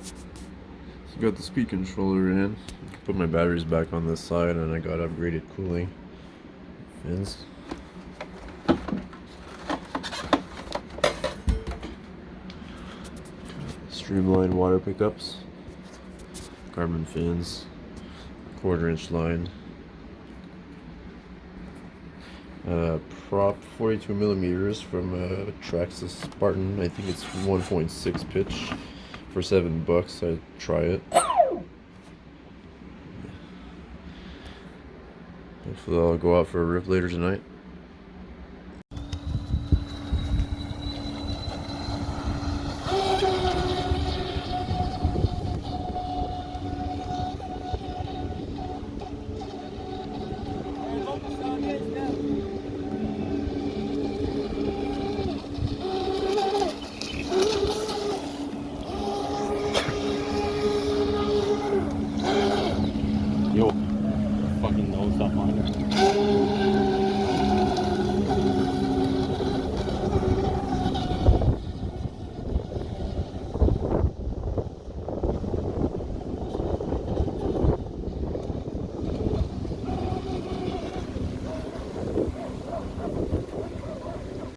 So got the speed controller in. Put my batteries back on this side, and I got upgraded cooling fins. Streamlined water pickups, carbon fins, 1/4-inch line, prop 42 millimeters from traxxas Spartan. I think it's 1.6 pitch for $7. I'd try it. Hopefully I'll go out for a rip later tonight. Yo, fucking nose up on it.